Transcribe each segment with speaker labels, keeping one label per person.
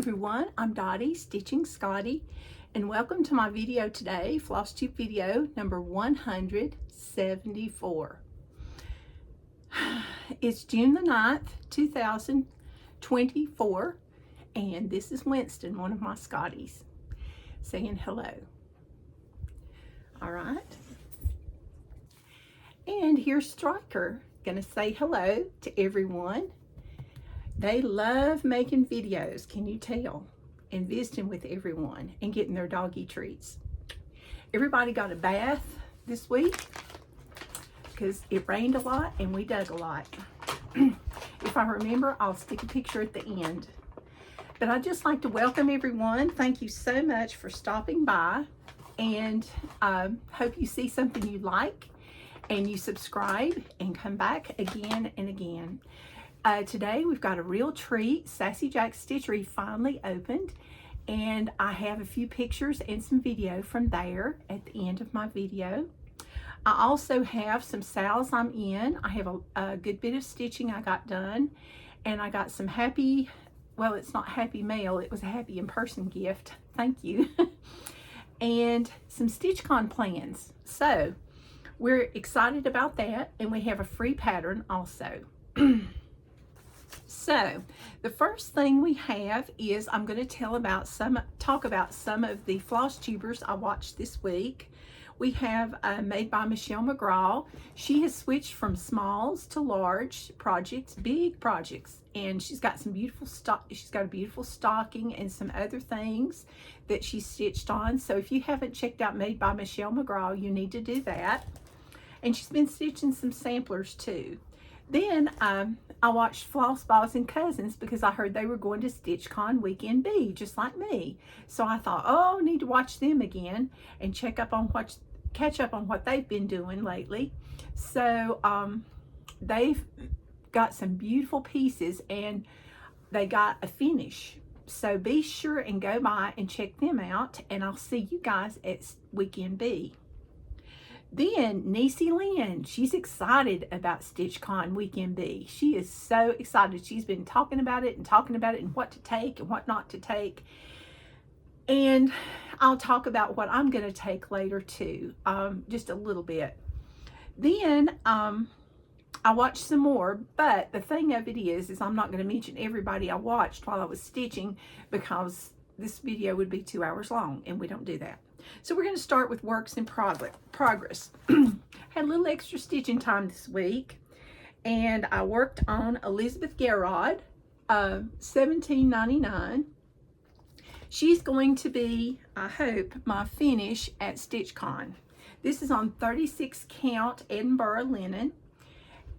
Speaker 1: everyone, I'm Dottie, Stitching Scotty, and welcome to my video today, Flosstube video number 174. It's June the 9th, 2024, and this is Winston, one of my Scotties, saying hello. All right. And here's Striker, gonna say hello to everyone. They love making videos, can you tell? And visiting with everyone and getting their doggy treats. Everybody got a bath this week because it rained a lot and we dug a lot. If I remember, I'll stick a picture at the end. But I'd just like to welcome everyone. Thank you so much for stopping by, and hope you see something you like and you subscribe and come back again and again. Today we've got a real treat. Sassy Jack's Stitchery finally opened, and I have a few pictures and some video from there at the end of my video. I also have some SALs I'm in. I have a good bit of stitching I got done, and I got some happy, well, it's not happy mail, it was a happy in-person gift. Thank you. And some StitchCon plans. So we're excited about that, and we have a free pattern also. So the first thing we have is I'm going to talk about some of the Flosstubers I watched this week. We have made by Michelle McGraw. She has switched from smalls to large projects, big projects, and she's got some beautiful stock. She's got a beautiful stocking and some other things that she stitched on. So if you haven't checked out Made by Michelle McGraw, you need to do that. And she's been stitching some samplers too. Then I watched Floss Balls and Cousins because I heard they were going to StitchCon Weekend B, just like me. So I thought, oh, I need to watch them again and catch up on what they've been doing lately. So they've got some beautiful pieces and they got a finish. So be sure and go by and check them out, and I'll see you guys at Weekend B. Then Niecy Lynn, she's excited about StitchCon Weekend B. She is so excited. She's been talking about it and what to take and what not to take. And I'll talk about what I'm going to take later too, just a little bit. Then I watched some more, but the thing of it is I'm not going to mention everybody I watched while I was stitching because this video would be 2 hours long, and we don't do that. So we're going to start with works in progress. Had a little extra stitching time this week, and I worked on Elizabeth Garrod, $17.99. She's going to be, I hope, my finish at StitchCon. This is on 36 count Edinburgh linen,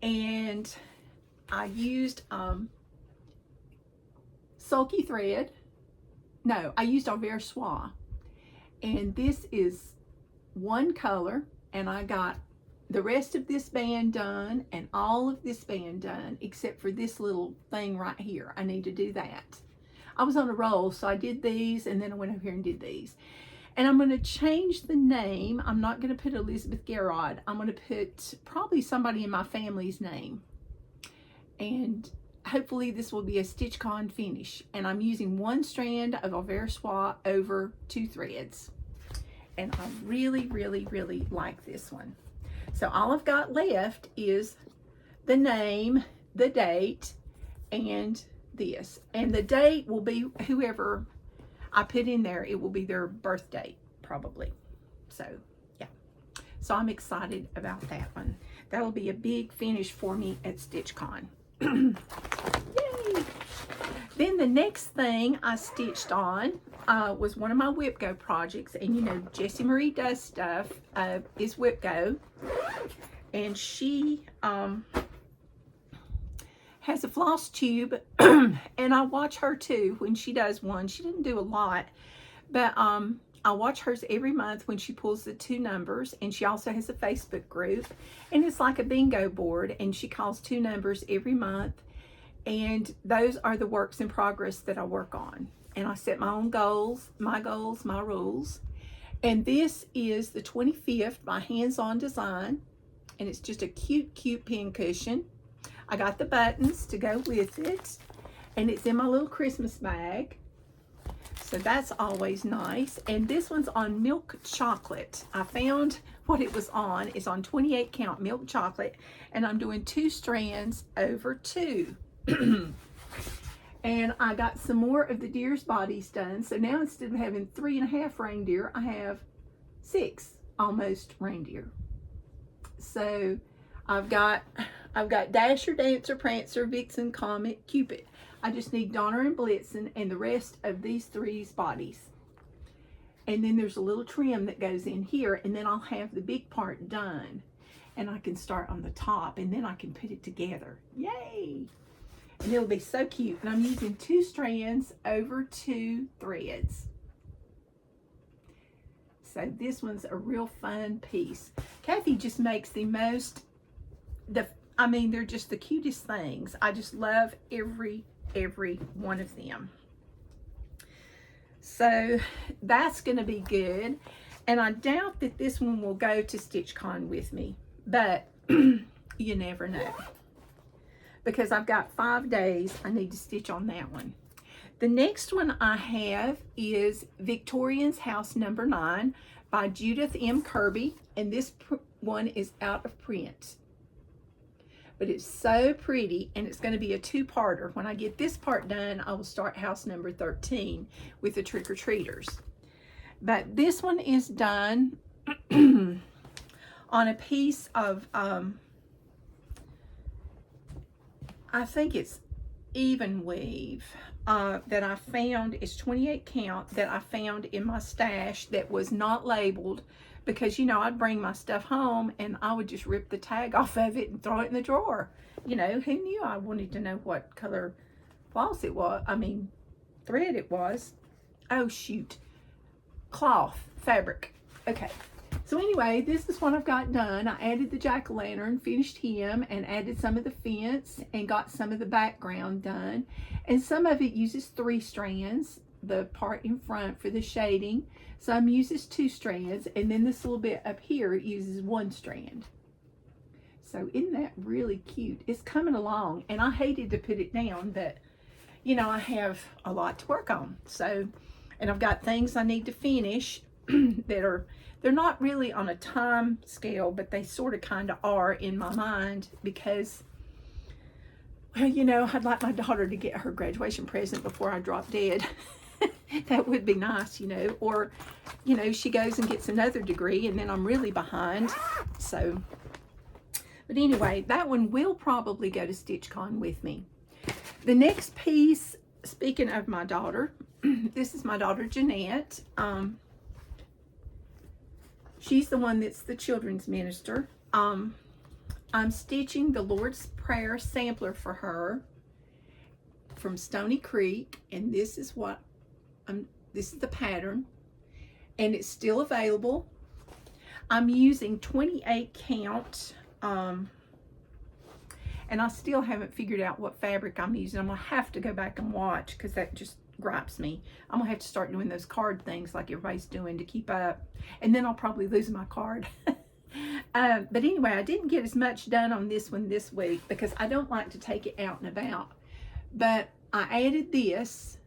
Speaker 1: and I used sulky thread. No, I used Envers Soie. And this is one color, and I got the rest of this band done and all of this band done except for this little thing right here. I need to do that. I was on a roll, so I did these, and then I went over here and did these. And I'm going to change the name. I'm not going to put Elizabeth Garrod. I'm going to put probably somebody in my family's name. And hopefully this will be a StitchCon finish. And I'm using one strand of Envers Soie over 2 threads. And I really, really, really like this one. So all I've got left is the name, the date, and this. And the date will be whoever I put in there. It will be their birth date, probably. So, yeah. So I'm excited about that one. That'll be a big finish for me at StitchCon. Yay! Then the next thing I stitched on was one of my WIP Go projects, and you know Jessie Marie does stuff, is WIP Go, and she has a floss tube, and I watch her too when she does one. She didn't do a lot, but I watch hers every month when she pulls the 2 numbers, and she also has a Facebook group, and it's like a bingo board, and she calls 2 numbers every month, and those are the works in progress that I work on. And I set my own goals, my rules. And this is the 25th by Hands On Design, and it's just a cute, cute pin cushion. I got the buttons to go with it, and it's in my little Christmas bag. So that's always nice. And this one's on milk chocolate. I found what it was on. It's on 28 count milk chocolate. And I'm doing 2 strands over 2. And I got some more of the deer's bodies done. So now instead of having 3.5 reindeer, I have 6 almost reindeer. So I've got Dasher, Dancer, Prancer, Vixen, Comet, Cupid. I just need Donner and Blitzen and the rest of these 3's bodies. And then there's a little trim that goes in here, and then I'll have the big part done. And I can start on the top, and then I can put it together. Yay! And it'll be so cute. And I'm using 2 strands over 2 threads. So this one's a real fun piece. Kathy just makes the most, I mean, they're just the cutest things. I just love every one of them. So that's going to be good. And I doubt that this one will go to StitchCon with me, but you never know. Because I've got 5 days I need to stitch on that one. The next one I have is Victorian's House Number 9 by Judith M. Kirby, and this one is out of print. But it's so pretty, and it's going to be a 2-parter. When I get this part done, I will start house number 13 with the trick-or-treaters. But this one is done on a piece of, I think it's even weave that I found. Is 28 count that I found in my stash that was not labeled. Because, you know, I'd bring my stuff home and I would just rip the tag off of it and throw it in the drawer. You know, who knew I wanted to know what color floss it was? I mean, thread it was. Oh, shoot. Cloth, fabric. Okay. So anyway, this is what I've got done. I added the jack-o'-lantern, finished him, and added some of the fence and got some of the background done. And some of it uses 3 strands. The part in front for the shading. Some uses 2 strands, and then this little bit up here uses 1 strand. So isn't that really cute? It's coming along, and I hated to put it down, but you know, I have a lot to work on. So, and I've got things I need to finish that they're not really on a time scale, but they sort of kind of are in my mind because, well, you know, I'd like my daughter to get her graduation present before I drop dead. That would be nice, you know, or, you know, she goes and gets another degree and then I'm really behind. So, but anyway, that one will probably go to StitchCon with me. The next piece, speaking of my daughter, this is my daughter Jeannette. She's the one that's the children's minister. I'm stitching the Lord's Prayer sampler for her from Stony Creek, and this is what this is the pattern, and it's still available. I'm using 28 count, and I still haven't figured out what fabric I'm using. I'm gonna have to go back and watch because that just gripes me. I'm gonna have to start doing those card things like everybody's doing to keep up, and then I'll probably lose my card. But anyway, I didn't get as much done on this one this week because I don't like to take it out and about. But I added this,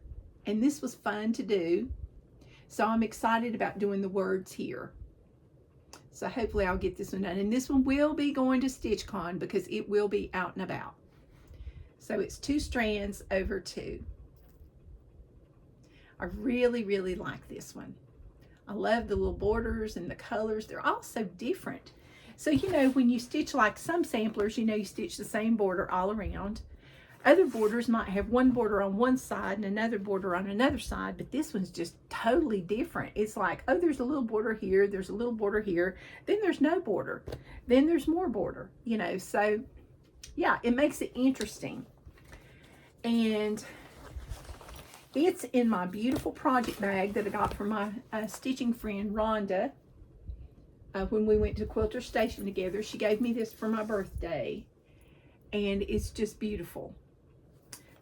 Speaker 1: and this was fun to do. So I'm excited about doing the words here. So hopefully I'll get this one done. And this one will be going to StitchCon because it will be out and about. So it's 2 strands over 2. I really, really like this one. I love the little borders and the colors. They're all so different. So, you know, when you stitch like some samplers, you know, you stitch the same border all around. Other borders might have one border on one side and another border on another side, but this one's just totally different. It's like, oh, there's a little border here, there's a little border here, then there's no border, then there's more border, you know. So, yeah, it makes it interesting. And it's in my beautiful project bag that I got from my stitching friend Rhonda when we went to Quilter Station together. She gave me this for my birthday, and it's just beautiful.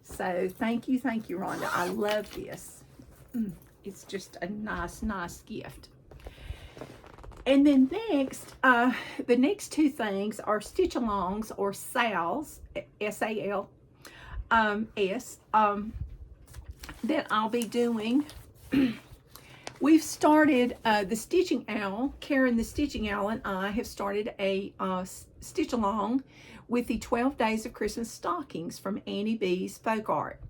Speaker 1: So thank you, Rhonda. I love this. It's just a nice, nice gift. And then next, the next 2 things are stitch-alongs or SALs, S-A-L-S, that I'll be doing we've started the Stitching Owl. Karen, the Stitching Owl, and I have started a stitch along with the 12 Days of Christmas Stockings from Beez Folk Art.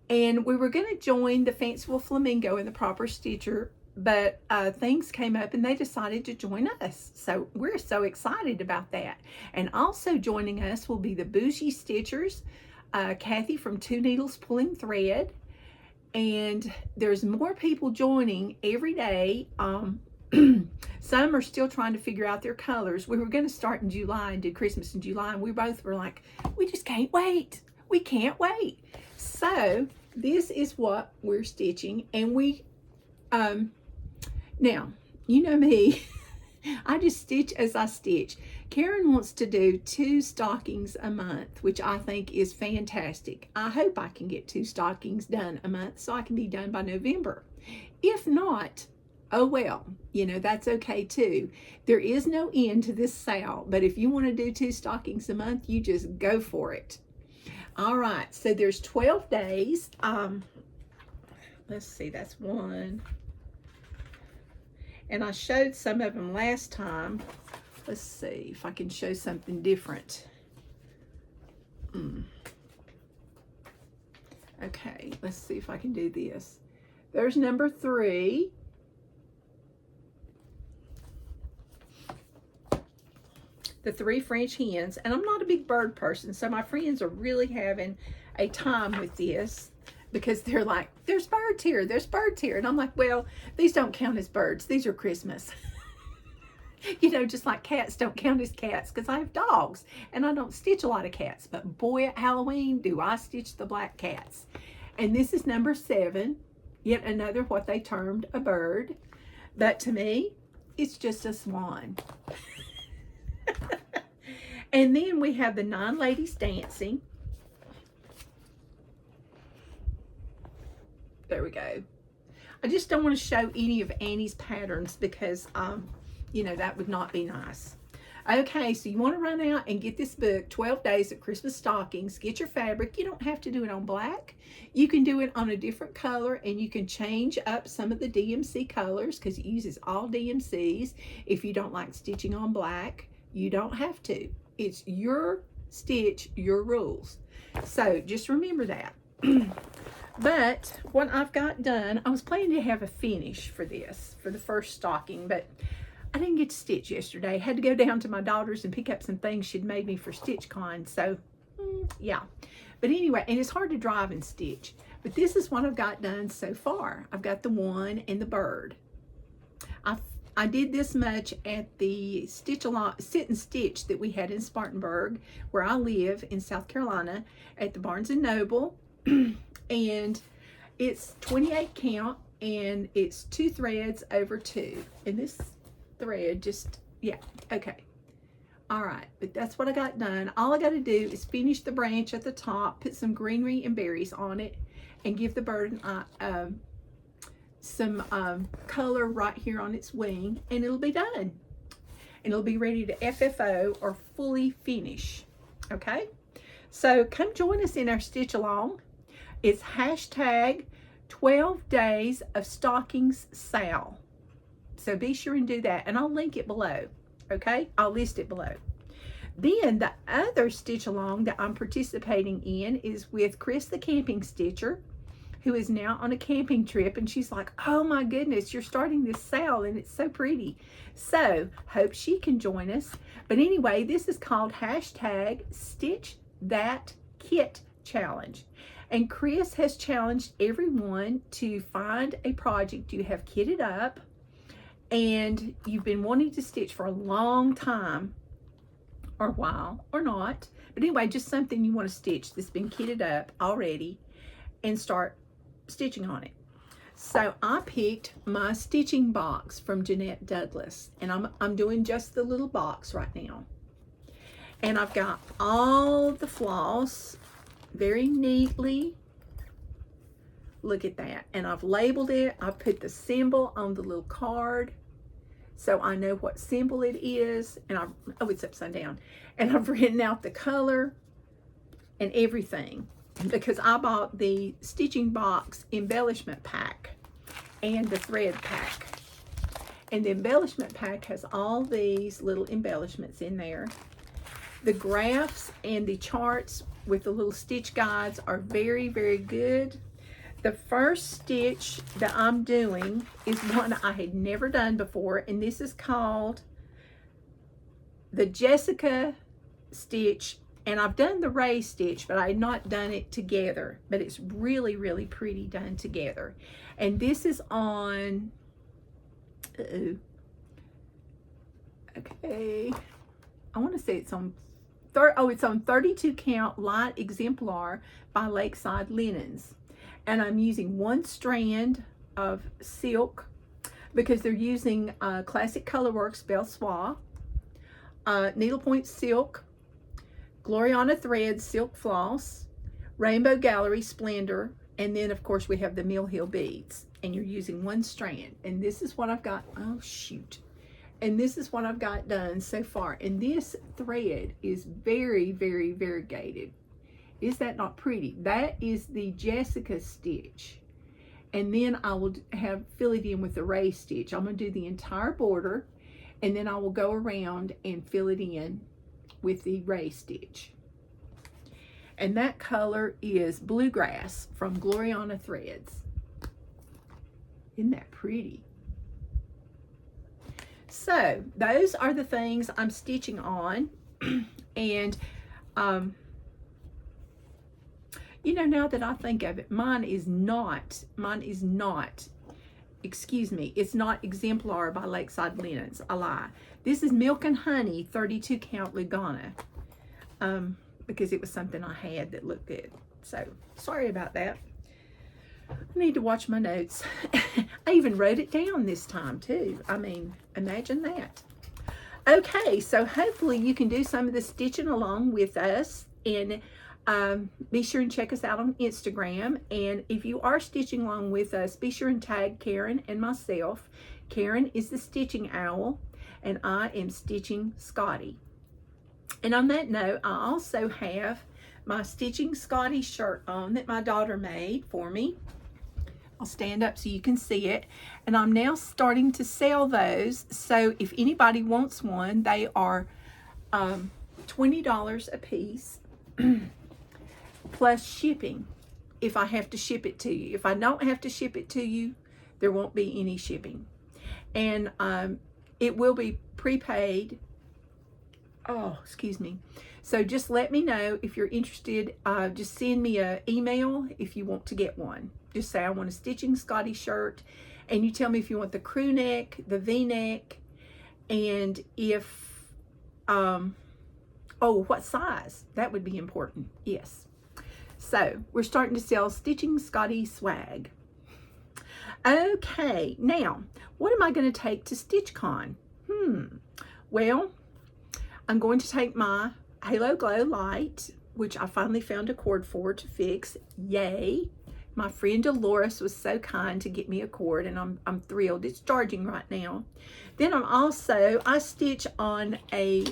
Speaker 1: And we were going to join the Fanciful Flamingo in the Proper Stitcher, but things came up and they decided to join us. So we're so excited about that. And also joining us will be the Bougie Stitchers, Kathy from Two Needles Pulling Thread. And there's more people joining every day. Some are still trying to figure out their colors. We were going to start in July and do Christmas in July, and we both were like, we just can't wait. We can't wait. So this is what we're stitching, and we now, you know me, I just stitch as I stitch. Karen wants to do 2 stockings a month, which I think is fantastic. I hope I can get 2 stockings done a month so I can be done by November. If not, oh well, you know, that's okay too. There is no end to this SAL, but if you want to do 2 stockings a month, you just go for it. All right, so there's 12 days. Let's see, that's 1. And I showed some of them last time. Let's see if I can show something different. Okay, let's see if I can do this. There's number 3. The 3 French hens. And I'm not a big bird person, so my friends are really having a time with this, because they're like, there's birds here, there's birds here. And I'm like, well, these don't count as birds. These are Christmas. You know, just like cats don't count as cats, because I have dogs and I don't stitch a lot of cats. But boy, at Halloween, do I stitch the black cats. And this is number 7, yet another what they termed a bird. But to me, it's just a swan. And then we have the 9 ladies dancing. There we go. I just don't want to show any of Annie's patterns because, you know, that would not be nice. Okay, so you want to run out and get this book, 12 Days of Christmas Stockings. Get your fabric. You don't have to do it on black. You can do it on a different color, and you can change up some of the DMC colors because it uses all DMCs. If you don't like stitching on black, you don't have to. It's your stitch, your rules. So just remember that. But what I've got done, I was planning to have a finish for this, for the first stocking, but I didn't get to stitch yesterday. I had to go down to my daughter's and pick up some things she'd made me for StitchCon. So, yeah. But anyway, and it's hard to drive and stitch. But this is what I've got done so far. I've got the 1 and the bird. I did this much at the Sit and Stitch that we had in Spartanburg, where I live in South Carolina, at the Barnes & Noble. And it's 28 count, and it's 2 threads over 2. And this thread just, yeah, okay. All right, but that's what I got done. All I got to do is finish the branch at the top, put some greenery and berries on it, and give the bird some color right here on its wing, and it'll be done. And it'll be ready to FFO or fully finish, okay? So come join us in our stitch along. It's hashtag 12 Days of Stockings SAL. So be sure and do that, and I'll link it below, okay? I'll list it below. Then the other stitch along that I'm participating in is with Chris the Camping Stitcher, who is now on a camping trip, and she's like, oh my goodness, you're starting this SAL and it's so pretty. So hope she can join us. But anyway, this is called hashtag Stitch That Kit Challenge. And Chris has challenged everyone to find a project you have kitted up and you've been wanting to stitch for a long time, or a while, or not. But anyway, just something you want to stitch that's been kitted up already, and start stitching on it. So I picked my stitching box from Jeannette Douglas, and I'm doing just the little box right now. And I've got all the floss very neatly. Look at that. And I've labeled it. I put the symbol on the little card so I know what symbol it is. And oh, it's upside down. And I've written out the color and everything, because I bought the stitching box embellishment pack. and the thread pack. And the embellishment pack has all these little embellishments in there. The graphs and the charts with the little stitch guides are very, very good. The first stitch that I'm doing is one I had never done before, and this is called the Jessica stitch. And I've done the Ray stitch, but I had not done it together. But it's really, really pretty done together. And this is on, okay, I want to say it's on, it's on 32 count light exemplar by Lakeside Linens. And I'm using one strand of silk because they're using Classic Colorworks Belle Soie, Needlepoint Silk, Gloriana Threads Silk Floss, Rainbow Gallery Splendor, and then of course we have the Mill Hill beads. And you're using one strand. And this is what I've got, oh shoot. And this is what I've got done so far. And this thread is very, very variegated. Is that not pretty? That is the Jessica stitch. And then I will fill it in with the Ray stitch. I'm going to do the entire border, and then I will go around and fill it in with the Ray stitch. And that color is Bluegrass from Gloriana Threads. Isn't that pretty? So those are the things I'm stitching on. And you know, now that I think of it, mine is not, excuse me, it's not Exemplar by Lakeside Linens. I lie. This is Milk and Honey 32 count Lugana, because it was something I had that looked good. So sorry about that. I need to watch my notes. I even wrote it down this time too. I mean, imagine that. Okay, so hopefully you can do some of the stitching along with us, and be sure and check us out on Instagram. And if you are stitching along with us, be sure and tag Karen and myself. Karen is the Stitching Owl, and I am Stitching Scotty. And on that note, I also have my Stitching Scotty shirt on that my daughter made for me. I'll stand up so you can see it. And I'm now starting to sell those. So if anybody wants one, they are $20 a piece plus shipping if I have to ship it to you. If I don't have to ship it to you, there won't be any shipping. And it will be prepaid. Oh, excuse me. So just let me know if you're interested. Just send me an email if you want to get one. Just say I want a Stitching Scotty shirt, and you tell me if you want the crew neck, the V-neck, and if, oh, what size. That would be important. Yes. So we're starting to sell Stitching Scotty swag. Okay, now, what am I going to take to StitchCon? Well, I'm going to take my Halo Glow light, which I finally found a cord for to fix. Yay! My friend Dolores was so kind to get me a cord, and I'm thrilled. It's charging right now. Then I stitch on a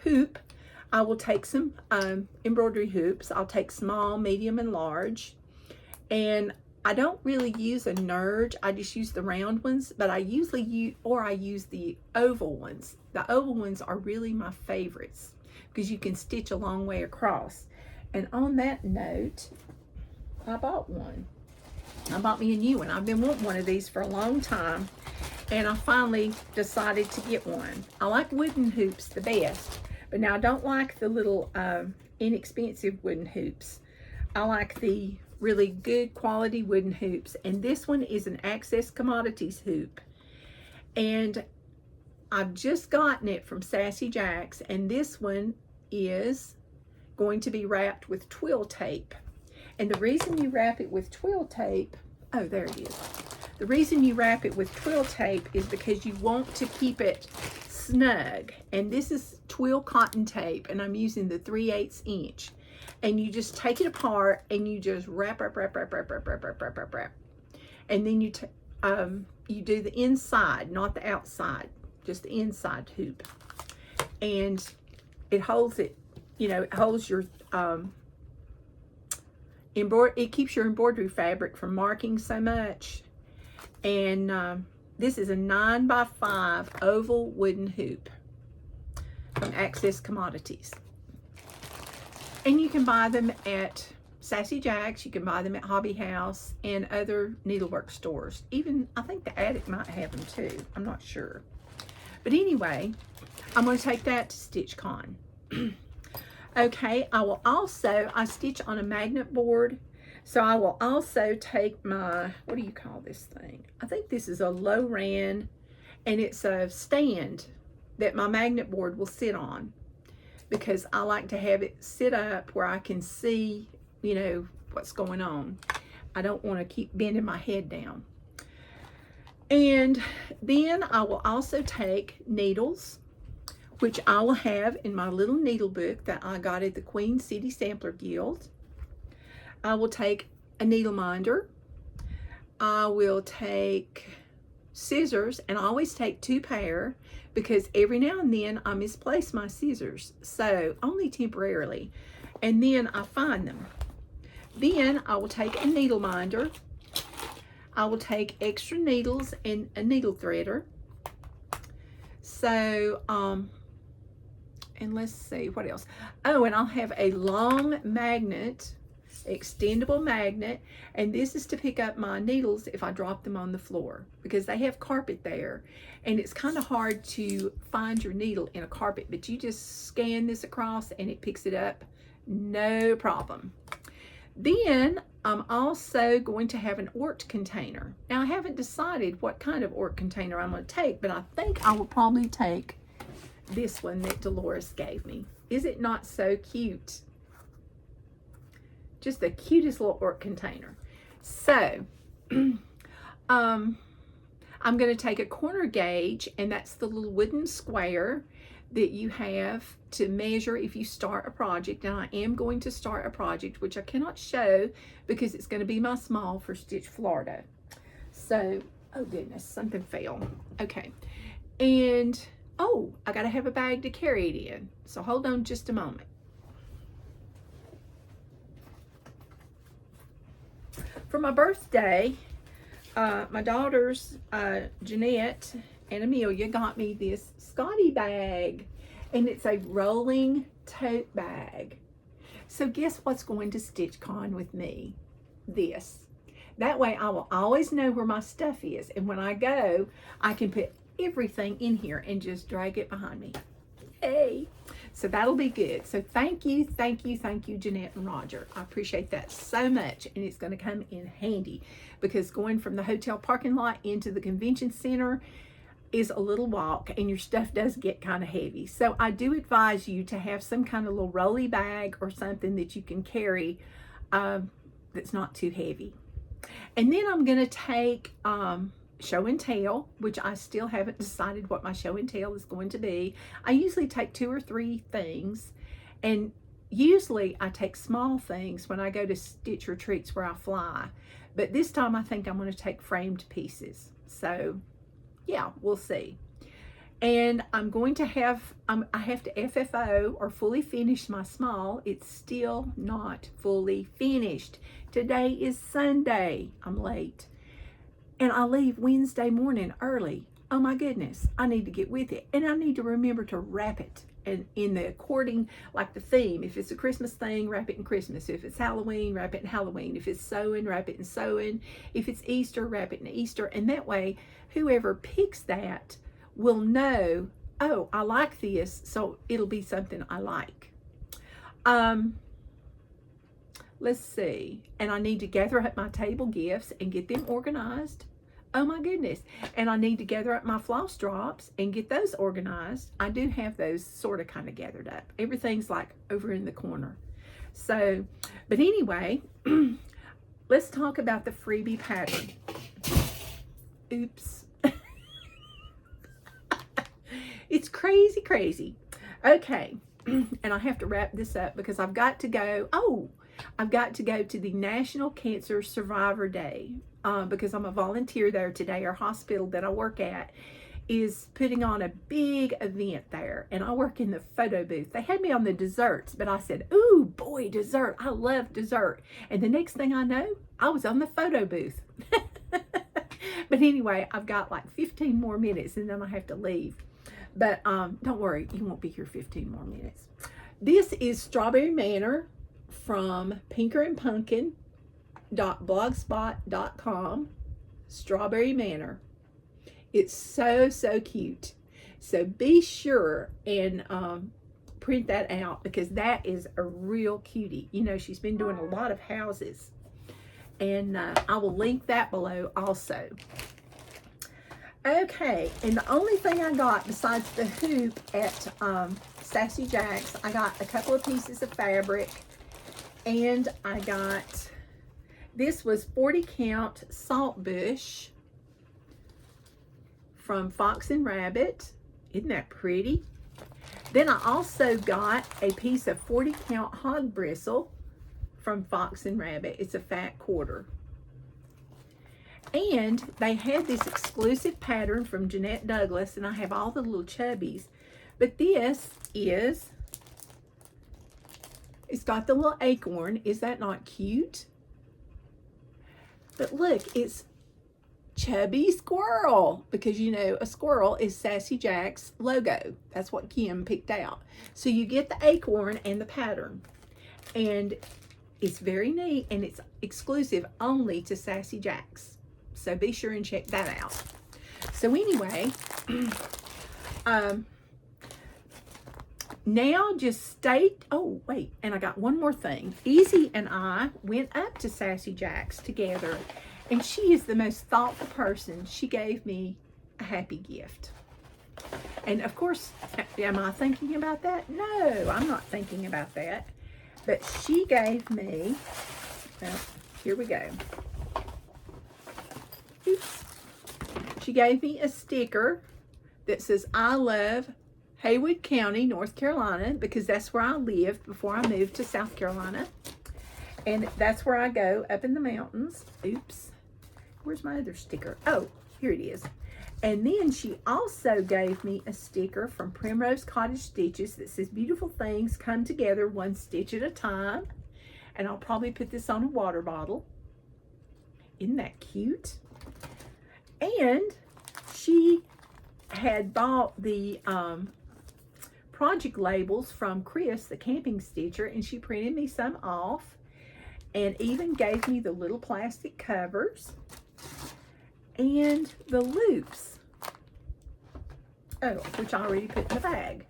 Speaker 1: hoop. I will take some embroidery hoops. I'll take small, medium, and large. And I don't really use a nerd. I just use the round ones, but I usually use the oval ones. The oval ones are really my favorites because you can stitch a long way across. And on that note, I bought one. I bought me a new one. I've been wanting one of these for a long time, and I finally decided to get one. I like wooden hoops the best, but now I don't like the little inexpensive wooden hoops. I like the really good quality wooden hoops, and this one is an Access Commodities hoop, and I've just gotten it from Sassy Jacks, and this one is going to be wrapped with twill tape. And the reason you wrap it with twill tape, oh, there it is. The reason you wrap it with twill tape is because you want to keep it snug. And this is twill cotton tape, and I'm using the 3/8 inch. And you just take it apart and you just wrap. And then you do the inside, not the outside, just the inside hoop. And it holds it, you know, it holds your it keeps your embroidery fabric from marking so much. And this is a 9x5 oval wooden hoop from Access Commodities. And you can buy them at Sassy Jack's, you can buy them at Hobby House and other needlework stores. Even, I think the Attic might have them too. I'm not sure. But anyway, I'm going to take that to StitchCon. Okay, I stitch on a magnet board. So I will also take my, what do you call this thing? I think this is a low ran, and it's a stand that my magnet board will sit on, because I like to have it sit up where I can see, you know, what's going on. I don't want to keep bending my head down. And then I will also take needles, which I will have in my little needle book that I got at the Queen City Sampler Guild. I will take a needle minder. I will take scissors, and I always take 2 pair because every now and then I misplace my scissors, so only temporarily, and then I find them. Then I will take a needle minder. I will take extra needles and a needle threader. So, and let's see what else. Oh, and I'll have a long magnet, extendable magnet, and this is to pick up my needles if I drop them on the floor, because they have carpet there, and it's kind of hard to find your needle in a carpet, but you just scan this across and it picks it up, no problem. Then I'm also going to have an Ort container. Now I haven't decided what kind of Ort container I'm going to take, but I think I will probably take this one that Dolores gave me. Is it not so cute? Just the cutest little Ort container. So I'm going to take a corner gauge, and that's the little wooden square that you have to measure if you start a project. And I am going to start a project, which I cannot show because it's going to be my small for Stitch Florida. So, oh goodness, something fell. Okay. And, oh, I got to have a bag to carry it in. So hold on just a moment. For my birthday, my daughters, Jeannette and Amelia, got me this Scotty bag, and it's a rolling tote bag. So guess what's going to StitchCon with me? This. That way I will always know where my stuff is, and when I go, I can put everything in here and just drag it behind me. Yay! So that'll be good. So thank you, Jeannette and Roger. I appreciate that so much, and it's going to come in handy because going from the hotel parking lot into the convention center is a little walk, and your stuff does get kind of heavy. So I do advise you to have some kind of little rolly bag or something that you can carry that's not too heavy. And then I'm going to take show and tell, which I still haven't decided what my show and tell is going to be. I usually take 2 or 3 things, and usually I take small things when I go to stitch retreats where I fly, but this time I think I'm going to take framed pieces. So yeah, we'll see. And I'm going to have, I have to FFO or fully finish my small. It's still not fully finished. Today is Sunday. I'm late. And I leave Wednesday morning early. Oh my goodness, I need to get with it. And I need to remember to wrap it and in the according, like the theme. If it's a Christmas thing, wrap it in Christmas. If it's Halloween, wrap it in Halloween. If it's sewing, wrap it in sewing. If it's Easter, wrap it in Easter. And that way, whoever picks that will know, oh, I like this, so it'll be something I like. Let's see. And I need to gather up my table gifts and get them organized. Oh my goodness. And I need to gather up my floss drops and get those organized. I do have those sort of kind of gathered up. Everything's like over in the corner. So, but anyway, let's talk about the freebie pattern. Oops. It's crazy, crazy. Okay. And I have to wrap this up because I've got to go. Oh, I've got to go to the National Cancer Survivor Day because I'm a volunteer there today. Our hospital that I work at is putting on a big event there, and I work in the photo booth. They had me on the desserts, but I said, ooh, boy, dessert. I love dessert. And the next thing I know, I was on the photo booth. But anyway, I've got like 15 more minutes and then I have to leave. But don't worry, you won't be here 15 more minutes. This is Strawberry Manor from pinkerandpunkin.blogspot.com. Strawberry Manor. It's so cute. So be sure and print that out, because that is a real cutie. You know, she's been doing a lot of houses. And I will link that below also. Okay, and the only thing I got besides the hoop at Sassy Jack's, I got a couple of pieces of fabric, and I got, this was 40 count Saltbush from Fox and Rabbit. Isn't that pretty? Then I also got a piece of 40 count hog bristle from Fox and Rabbit. It's a fat quarter. And they had this exclusive pattern from Jeannette Douglas, and I have all the little chubbies. But this is, it's got the little acorn. Is that not cute? But look, it's Chubby Squirrel, because you know a squirrel is Sassy Jack's logo. That's what Kim picked out. So you get the acorn and the pattern. And it's very neat, and it's exclusive only to Sassy Jack's. So be sure and check that out. So anyway, now just stay, oh wait, and I got one more thing. Easy and I went up to Sassy Jack's together, and she is the most thoughtful person. She gave me a happy gift. And of course, am I thinking about that? No, I'm not thinking about that. But she gave me, well, here we go. Oops. She gave me a sticker that says, I love Haywood County, North Carolina, because that's where I lived before I moved to South Carolina. And that's where I go, up in the mountains. Oops. Where's my other sticker? Oh, here it is. And then she also gave me a sticker from Primrose Cottage Stitches that says, beautiful things come together one stitch at a time. And I'll probably put this on a water bottle. Isn't that cute? And she had bought the project labels from Chris, the camping stitcher, and she printed me some off and even gave me the little plastic covers and the loops. Oh, which I already put in the bag.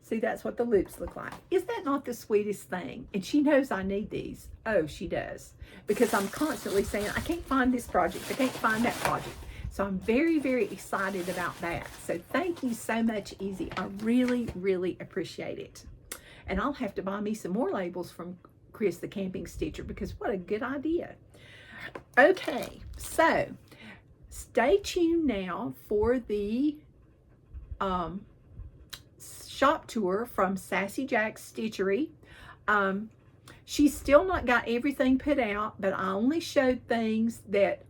Speaker 1: See, that's what the loops look like. Is that not the sweetest thing? And she knows I need these. Oh, she does. Because I'm constantly saying, I can't find this project. I can't find that project. So I'm very excited about that. So thank you so much, Easy. I really appreciate it. And I'll have to buy me some more labels from Chris, the camping stitcher, because what a good idea. Okay, so stay tuned now for the shop tour from Sassy Jack's Stitchery. She's still not got everything put out, but I only showed things that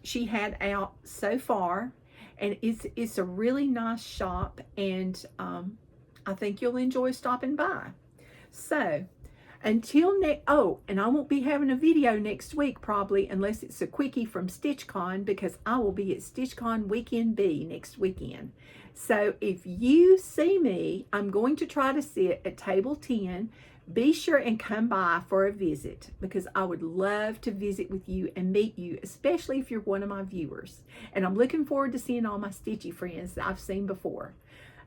Speaker 1: she had out so far, and it's a really nice shop, and I think you'll enjoy stopping by. So until next, oh, and I won't be having a video next week probably, unless it's a quickie from StitchCon, because I will be at StitchCon Weekend B next weekend. So if you see me, I'm going to try to sit at table 10. Be sure and come by for a visit, because I would love to visit with you and meet you, especially if you're one of my viewers. And I'm looking forward to seeing all my stitchy friends that I've seen before.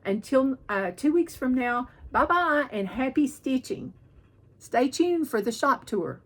Speaker 1: Until 2 weeks from now, bye-bye and happy stitching. Stay tuned for the shop tour.